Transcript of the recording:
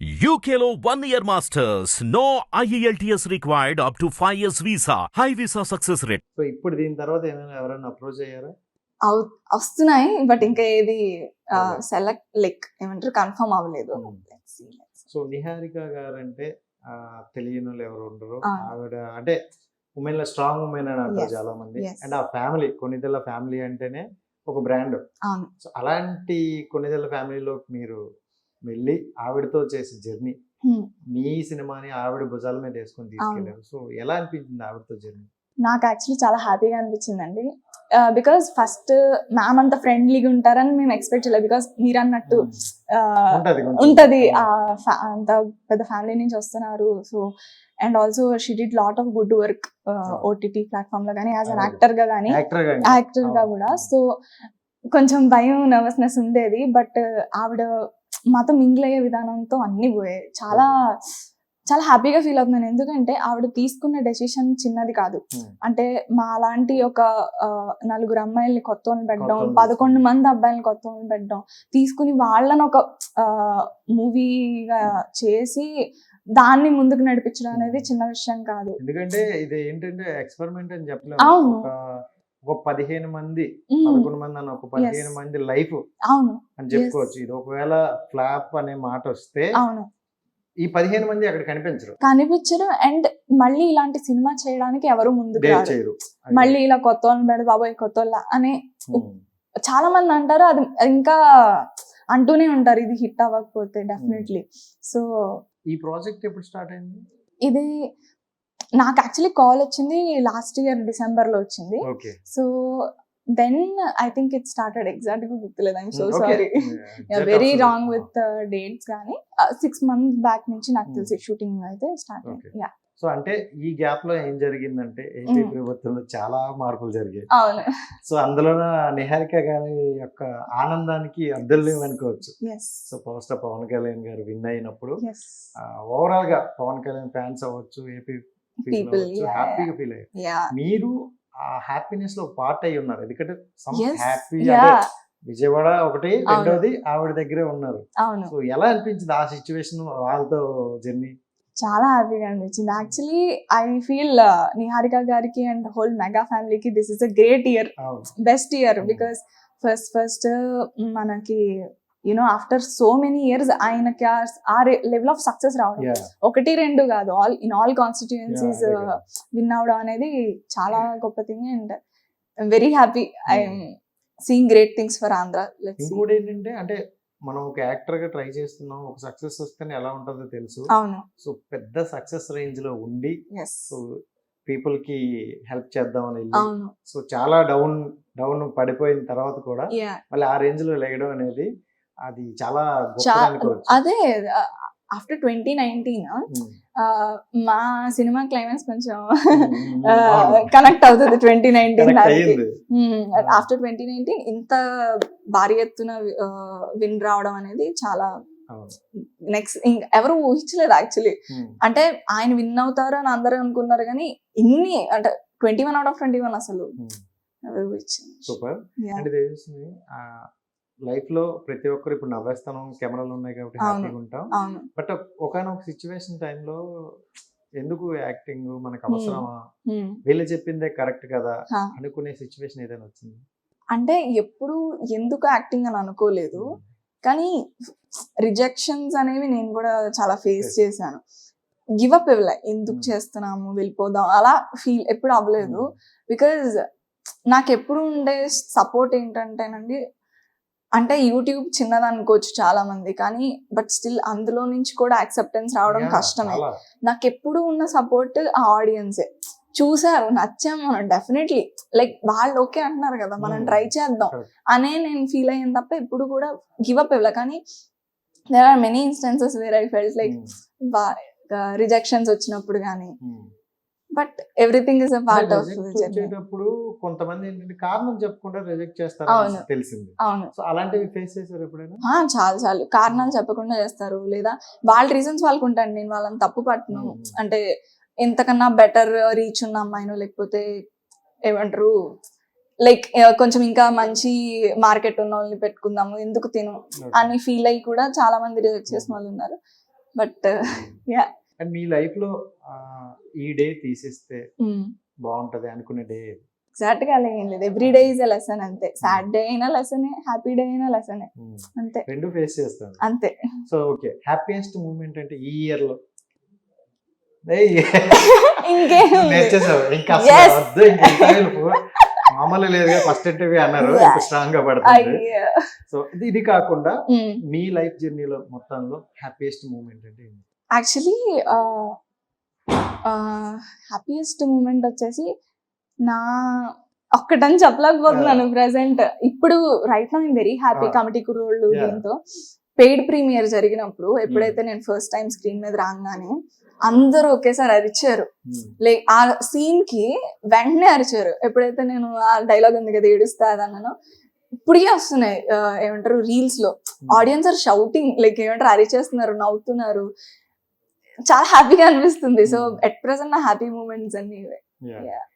UKLO 1 year masters. No IELTS required up to 5 years visa. High visa success rate. So ఇప్పుడు దీని తర్వాత ఏమైనా ఎవరైనా అప్రోచ్ అయ్యారా? వస్తున్నాయి బట్ ఇంకా ఏది Okay. సెలెక్ట్ లైక్ ఏమంటారు కన్ఫర్మ్ అవ్వలేదు. సో నిహారిక గారంటే తెలియని వాళ్ళు ఎవరు ఉండరు. అవును. ఆవిడ అంటే ఉమెన్ లో స్ట్రాంగ్ ఉమెన్ అని అంటారు Yes. చాలా మంది. Yes. అండ్ ఆ ఫ్యామిలీ కొన్నిదెల్ల ఫ్యామిలీ అంటేనే ఒక బ్రాండ్. అవును. సో అలాంటి కొన్నిదెల్ల ఫ్యామిలీలో మీరు వెళ్ళి ఆవిడతో చేసే జర్నీ, Hmm. మీ సినిమాని ఆవిడ భుజాల మీద వేసుకొని తీసుకెళ్లారు. సో ఎలా అనిపించింది ఆవిడతో జర్నీ? నాకు యాక్చువల్లీ చాలా హ్యాపీగా అనిపించిందండి బికాస్ ఫస్ట్ మ్యామ్ అంత ఫ్రెండ్లీగా ఉంటారని మేము ఎక్స్పెక్ట్ చేయలేదు. బికాస్ మీరు అన్నట్టు ఉంటది కొంచెం. ఉంటది అంత పెద్ద ఫ్యామిలీ నుంచి వస్తున్నారు. So and also she did lot of good work OTT platform లో కానీ యాజ్ అన్ యాక్టర్ గా కానీ యాక్టర్ గా యాక్టర్ గా కూడా. సో కొంచెం భయం నర్వస్నెస్ ఉండేది బట్ ఆవిడ మాతో మింగిల్ అయ్యే విధానంతో అన్ని పోయాయి. చాలా చాలా హ్యాపీగా ఫీల్ అవుతున్నాను ఎందుకంటే ఆవిడ తీసుకున్న డెసిషన్ చిన్నది కాదు. అంటే మా అలాంటి ఒక నలుగురు అమ్మాయిల్ని కొత్త వాళ్ళని పెట్టడం, 11 మంది అబ్బాయిలని కొత్త వాళ్ళని పెట్టడం, తీసుకుని వాళ్ళని ఒక మూవీగా చేసి దాన్ని ముందుకు నడిపించడం అనేది చిన్న విషయం కాదు. ఎందుకంటే ఇది ఏంటంటే ఎక్స్పెరిమెంట్ అని చెప్పలేదు. అవును. ఒక 15 మంది 11 మంది అన్న ఒక 15 మంది లైఫ్ అవును అని చెప్పుకోవచ్చు. ఇది ఒకవేళ ఫ్లాప్ అనే మాట వస్తే అవును ఈ 15 మంది అక్కడ కనిపించరు, కనిపించరు. అండ్ మళ్ళీ ఇలాంటి సినిమా చేయడానికి ఎవరు ముందుకు డేర్ రారు. చేయరు. మళ్ళీ ఇలా కొత్త వాళ్ళని పెడ బాబాయ్ కొత్త వాళ్ళ అని చాలా మంది అంటారు. అది ఇంకా అంటూనే ఉంటారు ఇది హిట్ అవ్వకపోతే డెఫినెట్లీ. సో ఈ ప్రాజెక్ట్ ఎప్పుడు స్టార్ట్ అయింది? ఇది నాకు యాక్చువల్లీ కాల్ వచ్చింది లాస్ట్ ఇయర్ డిసెంబర్ లో వచ్చింది. Okay. So then I think it started exact గా గుర్తులేదు. I'm so sorry, very wrong with dates. కానీ 6 months బ్యాక్ నుంచి నాకు తెలిసి షూటింగ్ అయితే స్టార్ట్ అయింది. యా. సో అంటే ఈ గ్యాప్ లో ఏం జరిగిందంటే ఏపీ ప్రభుత్వంలో చాలా మార్పులు జరిగాయి. అవును. సో అందులో నిహారిక గారి యొక్క ఆనందానికి అద్దెలు లేవు అనుకోవచ్చు. Yes so power star Pawan Kalyan garu win అయినప్పుడు ఎస్ ఓవరాల్ గా పవన్ కళ్యాణ్ ఫ్యాన్స్ అవ్వచ్చు, ఏపీ People, yeah, హ్యాపీగా ఫీల్ అయ్యారు. యా మీరు ఆ హ్యాపీనెస్ లో పార్ట్ అయి ఉన్నారు. ఎందుకంటే Yes, హ్యాపీ yeah. విజయవాడ ఒకటి, రెండోది ఆవిడ దగ్గరే ఉన్నారు. అవును. సో ఎలా అనిపించింది ఆ సిచ్యువేషన్ వాళ్ళతో జర్నీ? చాలా హ్యాపీగా అనిపించింది. యాక్చువల్లీ ఐ ఫీల్ నిహారిక గారికి అండ్ హోల్ మెగా ఫ్యామిలీకి this is a great year, best year. Because first మనకి you know after so many years ఆయనకి ఆ లెవెల్ ఆఫ్ సక్సెస్ రావడం, 1-2 కాదు, ఇన్ ఆల్ కాన్స్టిట్యుయెన్సీస్ విన్ అవడం అనేది చాలా గొప్ప thing. And I'm very happy. I'm seeing great things for Andhra. ఇంకోటి ఏంటంటే అంటే మనం ఒక యాక్టర్ గా ట్రై చేస్తున్నాం, ఒక సక్సెస్ వస్తేనే ఎలా ఉంటుందో తెలుసు. అవును. సో పెద్ద సక్సెస్ రేంజ్ లో ఉండి ఎస్ సో పీపుల్ కి హెల్ప్ చేద్దామని వెళ్ళి అవును. సో చాలా డౌన్ పడిపోయిన తర్వాత కూడా యా మళ్ళీ ఆ రేంజ్ లో లేయడం అనేది అది చాలా గొప్ప అనుకోవచ్చు. అదే ఆఫ్టర్ 2019 మా సినిమా క్లైమాక్స్ కొంచెం కనెక్ట్ అవుతుంది 2019. ఆఫ్టర్ 2019 ఇంత భారీ ఎత్తున విన్ రావడం అనేది చాలా నెక్స్ట్ ఎవరు ఊహించలేదు యాక్చువల్లీ. అంటే ఆయన విన్ అవుతారు అని అందరూ అనుకున్నారు కానీ ఇన్ని అంటే 21 out of 21 అసలు ఎవరు ఊహించింది. సూపర్. అంటే తెలిసింది లైఫ్ లో ప్రతి ఒక్కరు ఇప్పుడు నవ్వేస్తాను, కెమెరాలు ఉన్నాయి కాబట్టి హ్యాపీగా ఉంటాం. బట్ ఒకనొక సిచ్యువేషన్ టైంలో ఎందుకు యాక్టింగ్ మనకు అవసరమా, వీళ్ళు చెప్పిందే కరెక్ట్ కదా అనుకునే సిచ్యువేషన్ ఏదైనా వచ్చింది? అంటే ఎప్పుడు ఎందుకు యాక్టింగ్ అని అనుకోలేదు కానీ రిజెక్షన్స్ అనేవి నేను కూడా చాలా ఫేస్ చేశాను. గివ్ అప్ ఇవ్వలే, ఎందుకు చేస్తున్నాము వెళ్ళిపోదాం అలా ఫీల్ ఎప్పుడు అవ్వలేదు. బికాజ్ నాకు ఎప్పుడు ఉండే సపోర్ట్ ఏంటంటేనండి, అంటే యూట్యూబ్ చిన్నది అనుకోవచ్చు చాలా మంది కానీ బట్ స్టిల్ అందులో నుంచి కూడా యాక్సెప్టెన్స్ రావడం కష్టమే. నాకు ఎప్పుడు ఉన్న సపోర్ట్ ఆ ఆడియన్సే. చూసారు, నచ్చాము మనం, డెఫినెట్లీ లైక్ వాళ్ళు ఓకే అంటున్నారు కదా మనం ట్రై చేద్దాం అనే నేను ఫీల్ అయ్యాను తప్ప ఎప్పుడు కూడా గివ్ అప్ ఇవ్వలే. కానీ there are many instances where I felt like rejections వచ్చినప్పుడు కానీ but everything is a part of వచ్చేటప్పుడు కొంతమంది ఏంటంటే కారణం చెప్పకుండా రిజెక్ట్ చేస్తారు తెలిసింది. అవును. సో అలాంటివి ఫేస్ చేశారు ఎప్పుడైనా? చాలా కారణాలు చెప్పకుండా చేస్తారు, లేదా వాళ్ళ రీజన్స్ వాళ్ళకు ఉంటాను. నేను వాళ్ళని తప్పు పట్టను. అంటే ఎంతకన్నా బెటర్ రీచ్ ఉన్న అమ్మాయినో లేకపోతే ఏమంటారు లైక్ కొంచెం ఇంకా మంచి మార్కెట్ ఉన్న వాళ్ళని పెట్టుకుందాము ఎందుకు తిను అని ఫీల్ అయ్యి కూడా చాలా మంది రిజెక్ట్ చేసిన వాళ్ళు ఉన్నారు. But yeah and me life లో ఈ డే తీసేస్తే బాగుంటది అనుకునే డే ఎగ్జాక్ట్ గా అలా ఏం లేదు every day is a lesson అంతే సాడ్ డే అయినా లెసనే హ్యాపీ డే అయినా లెసనే అంతే రెండు ఫేస్ చేస్తాను. అంతే సో ఓకే, హ్యాపీయెస్ట్ మూమెంట్ అంటే ఈ ఇయర్ లో ఇంకేం లేదు. నేర్చేసావు ఇంకా Yes. వద్దు, ఇంకా ఇంటర్వ్యూలు మామూలు లేదు, ఫస్ట్ ఇంటర్వ్యూ అన్నారు, ఇంకా స్ట్రాంగ్ గా పడుతుంది. అయ్యో. సో ఇది కాకుండా Mm. మీ లైఫ్ జర్నీలో మొత్తంలో హ్యాపీయెస్ట్ మూమెంట్ అంటే ఏంటి? యాక్చువల్లీ హ్యాపీయెస్ట్ మూమెంట్ వచ్చేసి నా ఒక్కటని చెప్పలేకపోతున్నాను ప్రెసెంట్. ఇప్పుడు right now I'm very happy Ah. Committee కుర్రోళ్ళు Yeah. దీంతో పెయిడ్ ప్రీమియర్ జరిగినప్పుడు ఎప్పుడైతే నేను ఫస్ట్ టైం స్క్రీన్ మీద రాగానే అందరూ ఒకేసారి అరిచారు. లైక్ ఆ సీన్ కి వెంటనే అరిచారు. ఎప్పుడైతే నేను ఆ డైలాగ్ ఉంది కదా ఏడుస్తా అన్నాను, ఇప్పుడే వస్తున్నాయి ఏమంటారు రీల్స్ లో ఆడియన్స్ ఆర్ షౌటింగ్, లైక్ ఏమంటారు అరిచేస్తున్నారు, నవ్వుతున్నారు, చాలా హ్యాపీగా అనిపిస్తుంది. సో ఎట్ ప్రెసెంట్ నా హ్యాపీ మూమెంట్స్ అన్ని ఇవే. Yeah. Yeah.